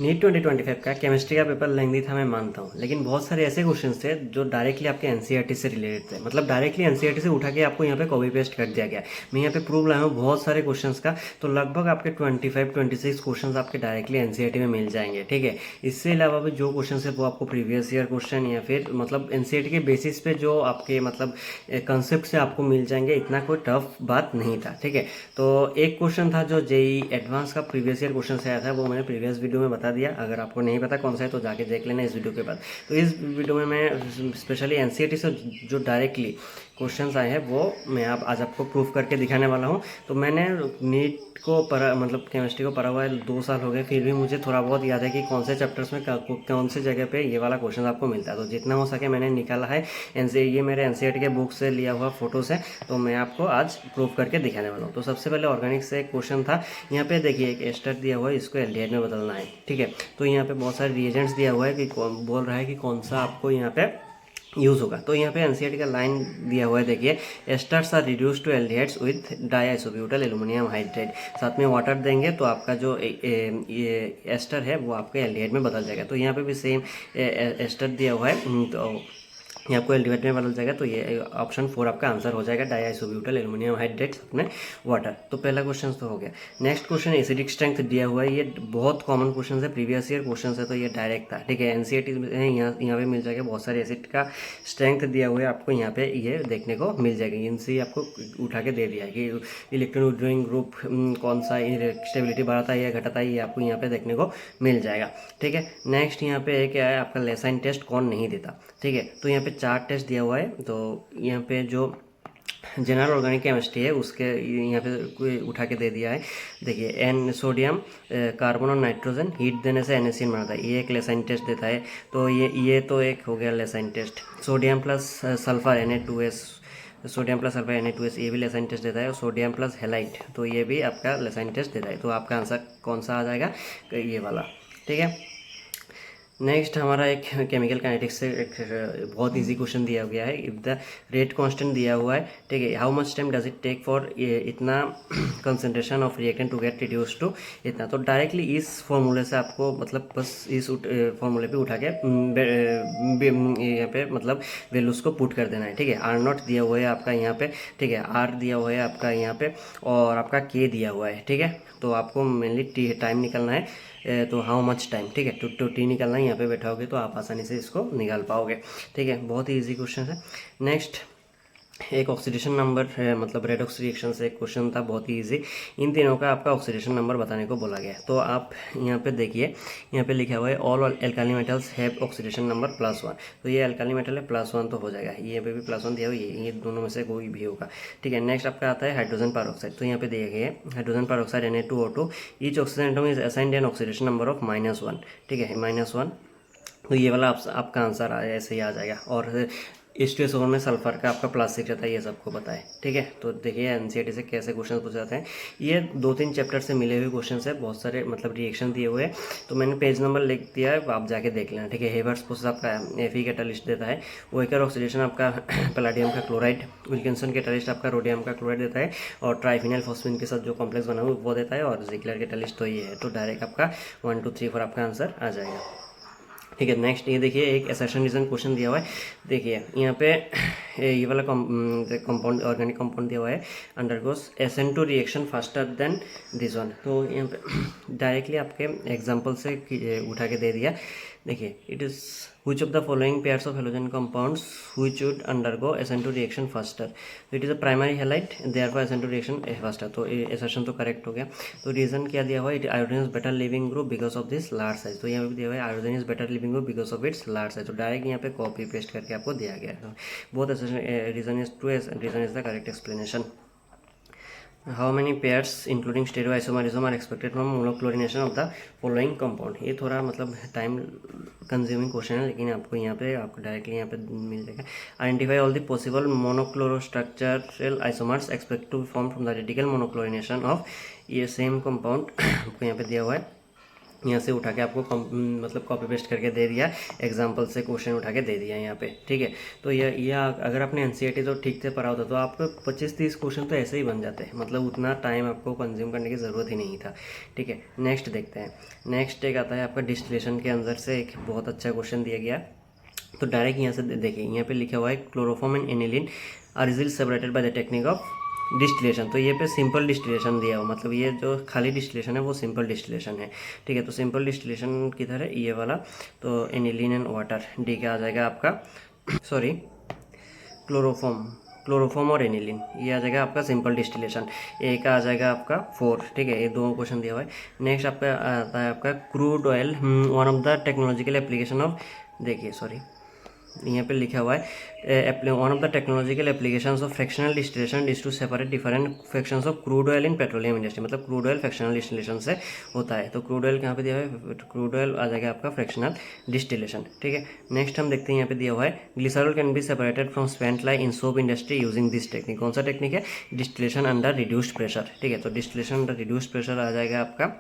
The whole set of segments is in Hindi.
नीट 2025 का केमिस्ट्री का पेपर लेंदी था, मैं मानता हूँ, लेकिन बहुत सारे ऐसे क्वेश्चंस थे जो डायरेक्टली आपके एनसीईआरटी से रिलेटेड थे। मतलब डायरेक्टली एनसीईआरटी से उठा के आपको यहाँ पे कॉपी पेस्ट कर दिया गया है। मैं यहाँ पे प्रूफ लाया हूँ बहुत सारे क्वेश्चंस का, तो लगभग आपके 25-26 क्वेश्चंस आपके डायरेक्टली एनसीईआरटी में मिल जाएंगे। ठीक है, इससे अलावा भी जो क्वेश्चन है वो आपको प्रीवियस ईयर क्वेश्चन या फिर मतलब एनसीईआरटी के बेसिस पे जो आपके मतलब कंसेप्ट से आपको मिल जाएंगे। इतना कोई टफ बात नहीं था। ठीक है, तो एक क्वेश्चन था जो जेई एडवांस का प्रीवियस ईयर क्वेश्चन से आया था, वो मैंने प्रीवियस वीडियो में बता दिया। अगर आपको नहीं पता कौन सा है तो जाके देख लेना इस वीडियो के बाद। तो इस वीडियो में मैं स्पेशली एनसीईआरटी से जो डायरेक्टली क्वेश्चंस आए हैं वो मैं आज आपको प्रूफ करके दिखाने वाला हूँ। तो मैंने नीट को पढ़ा, मतलब केमिस्ट्री को पढ़ा हुआ है 2 साल हो गए, फिर भी मुझे थोड़ा बहुत याद है कि कौन से चैप्टर्स में कौन से जगह पे ये वाला क्वेश्चन आपको मिलता है। तो जितना हो सके मैंने निकाला है। ये मेरे एनसीईआरटी के बुक से लिया हुआ फोटोज़ है, तो मैं आपको आज प्रूफ करके दिखाने वाला हूँ। तो सबसे पहले ऑर्गेनिक से एक क्वेश्चन था। यहाँ पे देखिए एक एस्टर दिया हुआ है, इसको एल्डिहाइड में बदलना है। ठीक है, तो यहाँ पे बहुत सारे रिएजेंट्स दिया हुआ है कि बोल रहा है कि कौन सा आपको यहाँ पे यूज़ होगा। तो यहाँ पे एनसीईआरटी का लाइन दिया हुआ है, देखिए esters are reduce to aldehydes with diisobutyl aluminium hydride. साथ में वाटर देंगे तो आपका जो ये एस्टर है वो आपके एल्डिहाइड में बदल जाएगा। तो यहाँ पे भी सेम एस्टर दिया हुआ है, तो ये आपको एल्डिहाइड में बदल जाएगा। तो ये ऑप्शन 4 आपका आंसर हो जाएगा, डाइआइसोब्यूटाइल एल्युमिनियम हाइड्रेट अपने वाटर। तो पहला क्वेश्चन तो हो गया। नेक्स्ट क्वेश्चन एसिडिक स्ट्रेंथ दिया हुआ है, ये बहुत कॉमन क्वेश्चन है, प्रीवियस ईयर क्वेश्चन है, तो ये डायरेक्ट था। ठीक है, एनसीईआरटी में यहाँ पे मिल जाएगा। बहुत सारे एसिड का स्ट्रेंथ दिया हुआ है आपको, यहाँ पे ये देखने को मिल जाएगा। इनसे आपको उठा के दे दिया है कि इलेक्ट्रॉन विड्रॉइंग ग्रुप कौन सा स्टेबिलिटी बढ़ाता है या घटाता है, ये आपको यहाँ पे देखने को मिल जाएगा। ठीक है, नेक्स्ट यहाँ पे क्या है आपका लेसाइन टेस्ट कौन नहीं देता। ठीक है, तो यहाँ पे 4 टेस्ट दिया हुआ है। तो यहाँ पे जो जनरल ऑर्गेनिक केमिस्ट्री है उसके यहाँ पे कोई उठा के दे दिया है। देखिए एन सोडियम कार्बन और नाइट्रोजन हीट देने से NaCN बनता है, ये एक लेसाइन टेस्ट देता है। तो ये तो एक हो गया Lassaigne test. Sodium plus sulphur Na2S, sodium plus sulphur Na2S, ये भी लेसाइन टेस्ट देता है। और सोडियम प्लस हेलाइट, तो ये भी आपका लेसाइन टेस्ट देता है। तो आपका आंसर कौन सा आ जाएगा, ये वाला। ठीक है, नेक्स्ट हमारा एक केमिकल काइनेटिक्स से एक बहुत इजी क्वेश्चन दिया गया है। इफ द रेट कांस्टेंट दिया हुआ है, ठीक है, how much time does it take for इतना concentration of reactant to get reduce to इतना। तो डायरेक्टली इस फॉर्मूले से आपको मतलब बस इस फॉर्मूले पे उठा के यहाँ पे मतलब वैल्यूज़ को पुट कर देना है। ठीक है, R0 दिया हुआ है आपका यहाँ पे। ठीक है, R दिया हुआ है आपका यहाँ पे, और आपका K दिया हुआ है। ठीक है, तो आपको मेनली टाइम निकलना है। तो हाउ मच टाइम, ठीक है, टू टी निकलना है। यहाँ पे बैठाओगे तो आप आसानी से इसको निकाल पाओगे। ठीक है, बहुत ही इजी क्वेश्चन है। नेक्स्ट एक ऑक्सीडेशन नंबर है, मतलब रेडॉक्स रिएक्शन से एक क्वेश्चन था बहुत ही इजी। इन तीनों का आपका ऑक्सीडेशन नंबर बताने को बोला गया है। तो आप यहाँ पे देखिए, यहाँ पे लिखा हुआ है all alkali metals have oxidation number +1। तो ये एल्काली मेटल है, +1 तो हो जाएगा। ये पे भी +1 दिया हुआ है, ये दोनों में से कोई भी होगा। ठीक है, नेक्स्ट आपका आता है हाइड्रोजन परऑक्साइड। तो यहाँ पे देखिए hydrogen peroxide Na2O2, each oxygen atom is assigned an oxidation number of -1। ठीक है, -1। तो ये वाला आपका आंसर ऐसे ही आ जाएगा। और H2SO4 में सल्फर का आपका प्लास्टिक रहता है, ये सबको पता है। ठीक है, तो देखिए एनसीईआरटी से कैसे क्वेश्चन पूछे जाते हैं। ये 2-3 चैप्टर से मिले हुए क्वेश्चन है, बहुत सारे मतलब रिएक्शन दिए हुए हैं। तो मैंने पेज नंबर लिख दिया है, आप जाके देख लेना। ठीक है, हेवर्ट्स प्रोसेस आपका Fe कैटालिस्ट देता है। वोइकर ऑक्सीडेशन आपका पैलाडियम का क्लोराइड, विल्किंसन कैटालिस्ट आपका रोडियम का क्लोराइड देता है। और ट्राइफिनाइल फॉस्फेन के साथ जो कॉम्प्लेक्स बना हुआ वो देता है। और जिगलर कैटालिस्ट तो ये है। तो डायरेक्ट आपका 1 2 3 4 आपका आंसर आ जाएगा। ठीक है, नेक्स्ट ये देखिए एक एसेशन रीजन क्वेश्चन दिया हुआ है। देखिए यहाँ पे ये वाला कंपाउंड ऑर्गेनिक कंपाउंड दिया हुआ है, undergoes SN2 reaction faster than this one. तो यहाँ पे डायरेक्टली आपके एग्जांपल से उठा के दे दिया। देखिए it is which of the following pairs of halogen compounds which would undergo SN2 reaction faster। तो it is a primary halide, therefore SN2 reaction faster. तो ये एसेशन तो करेक्ट हो गया। तो रीजन क्या दिया हुआ है, iodine is better leaving group because of this large size. तो यहाँ पे दिया हुआ है iodine is better leaving group because of its large size. तो डायरेक्ट यहाँ पे कॉपी पेस्ट करके आपको दिया गया है। बहुत reason is reason is the correct explanation. How many pairs including stereoisomerism are expected from monochlorination of the following compound. ये थोड़ा मतलब टाइम कंज्यूमिंग क्वेश्चन है, लेकिन आपको यहाँ पे आपको डायरेक्टली यहाँ पे मिल जाएगा। Identify all the possible monochlorostructural isomers expect to form from the radical monochlorination of ये सेम कंपाउंड आपको यहाँ पे दिया हुआ है। यहाँ से उठा के आपको मतलब कॉपी पेस्ट करके दे दिया, एग्जाम्पल से क्वेश्चन उठा के दे दिया यहाँ पे, ठीक है। तो ये अगर आपने एनसीईआरटी तो ठीक से पढ़ा होता तो आपको 25-30 क्वेश्चन तो ऐसे ही बन जाते हैं, मतलब उतना टाइम आपको कंज्यूम करने की ज़रूरत ही नहीं था, ठीक है। नेक्स्ट देखते हैं। नेक्स्ट एक आता है आपका डिस्टिलेशन के अंदर से एक बहुत अच्छा क्वेश्चन दिया गया। तो डायरेक्ट यहाँ से देखिए, यहाँ पे लिखा हुआ है chloroform and aniline are easily separated by the technique of distillation. तो ये पे सिंपल डिस्टिलेशन दिया हो, मतलब ये जो खाली डिस्टिलेशन है वो सिंपल डिस्टिलेशन है, ठीक है। तो सिंपल डिस्टिलेशन किधर है, ये वाला। तो एनिलीन एंड वाटर, डी का आ जाएगा आपका सॉरी क्लोरोफॉर्म और एनिलीन, ये आ जाएगा आपका सिंपल डिस्टिलेशन। ए का आ जाएगा आपका 4, ठीक है। ये दो क्वेश्चन दिया हुआ है। नेक्स्ट आपका आता है आपका crude oil, one of the technological application of, देखिए सॉरी यहाँ पे लिखा हुआ है one of the technological applications of fractional distillation is to separate different fractions of crude oil in petroleum industry, मतलब क्रूड ऑयल फ्रैक्शनल डिस्टिलेशन से होता है। तो क्रूड ऑयल कहाँ पे दिया हुआ है, क्रूड ऑयल आ जाएगा आपका फ्रैक्शनल डिस्टिलेशन, ठीक है। नेक्स्ट हम देखते हैं, यहाँ पे दिया हुआ है glycerol can be separated from spent lie in soap industry using this technique. कौन सा टेक्निक है, डिस्टिलेशन अंडर रिड्यूस्ड प्रेशर, ठीक है। तो डिस्टिलेशन अंडर रिड्यूस्ड प्रेशर आ जाएगा आपका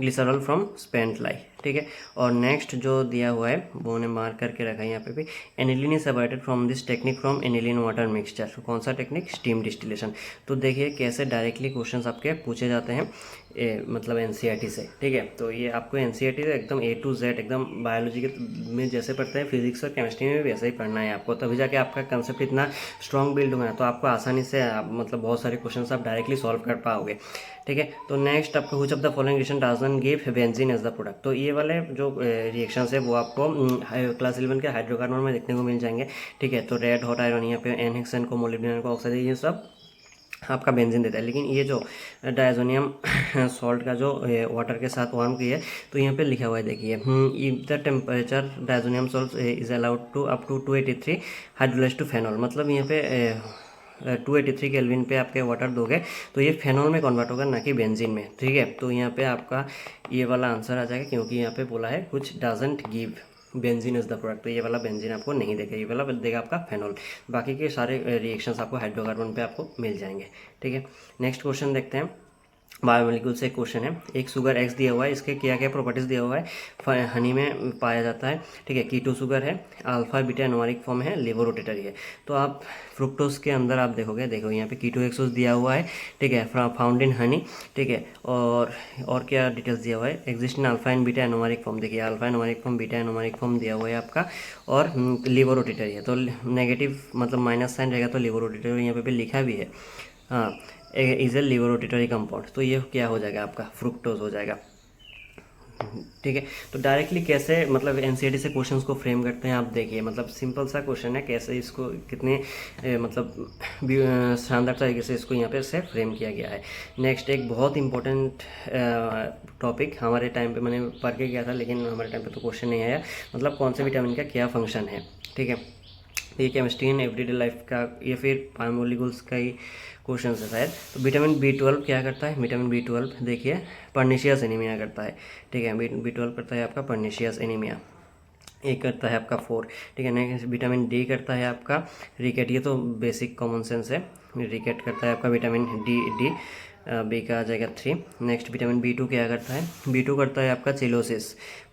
ग्लिसरॉल फ्रॉम स्पेंट लाई, ठीक है। और नेक्स्ट जो दिया हुआ है वो ने मार्क करके रखा है यहाँ पे भी, aniline is separated from this technique from aniline water mixture. कौन सा टेक्निक, स्टीम डिस्टिलेशन। तो देखिए कैसे डायरेक्टली क्वेश्चंस आपके पूछे जाते हैं मतलब एनसीईआरटी से, ठीक है। तो ये आपको एनसीईआरटी से एकदम A to Z एकदम बायोलॉजी के में जैसे पढ़ते हैं, फिजिक्स और केमिस्ट्री में भी वैसे ही पढ़ना है आपको, तभी जाके आपका कंसेप्ट इतना स्ट्रॉन्ग बिल्ड होगा, तो आपको आसानी से मतलब बहुत सारे क्वेश्चन आप डायरेक्टली सॉल्व कर पाओगे, ठीक है। तो नेक्स्ट आपको which of the following reaction doesn't give benzene as the product. तो ये वाले जो रिएक्शंस है वो आपको क्लास 11 के हाइड्रोकार्बन में देखने को मिल जाएंगे, ठीक है। तो रेड हॉट आयरन, यहाँ पे एनहेक्सन को, मोलिब्डेनम को, ऑक्साइड, ये सब आपका बेंजीन देता है। लेकिन ये जो डायजोनियम सॉल्ट का जो वाटर के साथ वार्म की है, तो यहाँ पे लिखा हुआ है देखिए, if the temperature diazonium salt is allowed to up to 283 hydrolyse to phenol, मतलब यहाँ पे 283 केल्विन पे आपके वाटर दोगे तो ये फेनॉल में कन्वर्ट होगा, ना कि बेंजीन में, ठीक है। तो यहाँ पे आपका ये वाला आंसर आ जाएगा, क्योंकि यहाँ पे बोला है कुछ doesn't give benzene is the product. तो ये वाला बेंजीन आपको नहीं देगा, ये वाला देगा आपका फेनॉल। बाकी के सारे रिएक्शंस आपको हाइड्रोकार्बन पे आपको मिल जाएंगे, ठीक है। नेक्स्ट क्वेश्चन देखते हैं। बायोमोलिक्यूल से एक क्वेश्चन है, एक शुगर एक्स दिया हुआ है, इसके क्या क्या प्रॉपर्टीज़ दिया हुआ है, हनी में पाया जाता है, ठीक है। कीटो शुगर है, अल्फा बीटा एनोमरिक फॉर्म है, लेवोरोटेटरी है। तो आप फ्रुक्टोज के अंदर आप देखो यहाँ पे कीटो एक्सोस दिया हुआ है, ठीक है, फाउंड इन हनी, ठीक है। और क्या डिटेल्स दिया हुआ है, exist in alpha and beta anomeric form, देखिए alpha anomeric form, beta anomeric form दिया हुआ है आपका, और लेवोरोटेटरी है। तो नेगेटिव मतलब माइनस साइन रहेगा, तो लेवोरोटेटरी यहाँ पे भी लिखा भी है, हाँ, इज ए लेवोरोटेटरी कंपाउंड। तो ये क्या हो जाएगा आपका, फ्रुक्टोज हो जाएगा, ठीक है। तो डायरेक्टली कैसे मतलब एनसीईआरटी से क्वेश्चंस को फ्रेम करते हैं आप देखिए, मतलब सिंपल सा क्वेश्चन है, कैसे इसको कितने मतलब शानदार तरीके से इसको यहाँ पे से फ्रेम किया गया है। नेक्स्ट एक बहुत इंपॉर्टेंट टॉपिक, हमारे टाइम पे मैंने पढ़ के गया था, लेकिन हमारे टाइम पे तो क्वेश्चन नहीं आया, मतलब कौन से विटामिन का क्या फंक्शन है, ठीक है। ये केमिस्ट्री इन एवरीडे लाइफ का, ये फिर बायोमोलिक्यूल्स का ही क्वेश्चन है शायद। तो विटामिन B12 क्या करता है, विटामिन B12 देखिए पर्निशियस एनीमिया करता है, ठीक है। B12 करता है आपका पर्निशियस एनीमिया, एक करता है आपका 4, ठीक है। नेक्स्ट विटामिन D करता है आपका रिकेट, ये तो बेसिक कॉमन सेंस है, रिकेट करता है आपका विटामिन डी, बी का आ जाएगा 3। नेक्स्ट विटामिन B2 क्या करता है, B2 करता है आपका चिलोसिस,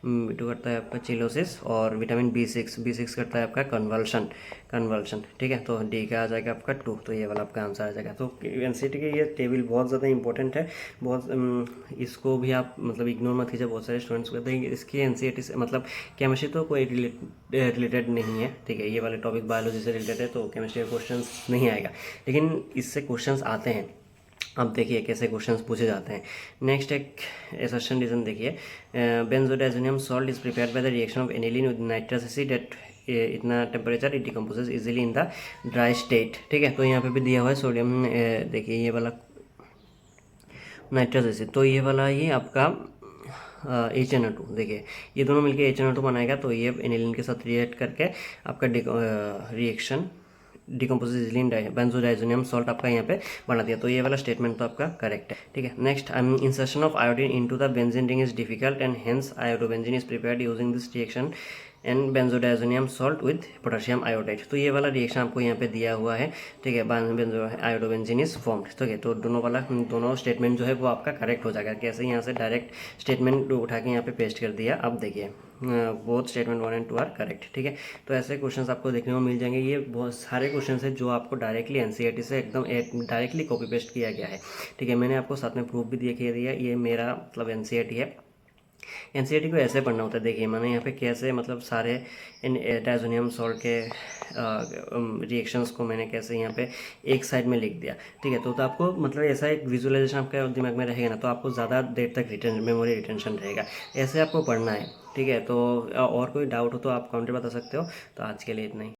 B2 करता है आपका चिलोसिस, और विटामिन B6 करता है आपका कन्वल्शन, ठीक है। तो डी का आ जाएगा आपका 2, तो ये वाला आपका आंसर आ जाएगा। तो एनसीईआरटी के ये टेबल बहुत ज़्यादा इंपॉर्टेंट है, बहुत इसको भी आप मतलब इग्नोर मत कीजिए, बहुत सारे स्टूडेंट्स कहते हैं इसकी एनसीईआरटी से मतलब केमिस्ट्री तो कोई रिलेटेड नहीं है, ठीक है। ये वाले टॉपिक बायोलॉजी से रिलेटेड है, तो केमिस्ट्री का क्वेश्चन नहीं आएगा, लेकिन इससे क्वेश्चन आते हैं। अब देखिए कैसे क्वेश्चंस पूछे जाते हैं। नेक्स्ट एक असर्शन रीजन देखिए, benzodiazonium salt is prepared by the reaction of aniline with nitrous acid at इतना temperature, it decomposes easily in the dry state, ठीक है। तो यहाँ पे भी दिया हुआ है सोडियम, देखिए ये वाला नाइट्रस एसिड, तो ये वाला ही आपका HNO2, देखिए ये दोनों मिलके HNO2 बनाएगा, तो ये एनिलीन के साथ रिएक्ट करके आपका reaction decompose easily in benzodiazonium salt आपका यहाँ पे बना दिया। तो ये वाला स्टेटमेंट तो आपका करेक्ट है, ठीक है। Next insertion of iodine into the benzene ring is difficult and hence iodobenzene is prepared using this reaction and benzodiazonium salt with potassium iodide. तो ये वाला रिएक्शन आपको यहाँ पे दिया हुआ है, ठीक है। बेंजो आयोडोबेंजीन इज फॉर्म्ड, ठीक है। तो दोनों स्टेटमेंट जो है वो आपका करेक्ट हो जाएगा। कैसे यहाँ से डायरेक्ट स्टेटमेंट उठा के यहाँ पे पेस्ट कर दिया। अब देखिए both statement 1 and 2 are correct, ठीक है। तो ऐसे क्वेश्चंस आपको देखने को मिल जाएंगे। ये बहुत सारे क्वेश्चंस हैं जो आपको डायरेक्टली एनसीईआरटी से एकदम डायरेक्टली कॉपी पेस्ट किया गया है, ठीक है। मैंने आपको साथ में प्रूफ भी दिया ये मेरा मतलब एनसीईआरटी है। एनसीईआरटी को ऐसे पढ़ना होता है। देखिए मैंने यहाँ पे कैसे मतलब सारे इन डायजोनियम सॉल्ट के रिएक्शंस को मैंने कैसे यहाँ पे एक साइड में लिख दिया, ठीक है। तो आपको मतलब ऐसा एक विजुअलाइजेशन आपके दिमाग में रहेगा ना, तो आपको ज़्यादा देर तक मेमोरी रिटेंशन रहेगा। ऐसे आपको पढ़ना है, ठीक है। तो और कोई डाउट हो तो आप कमेंट बता सकते हो। तो आज के लिए इतना ही।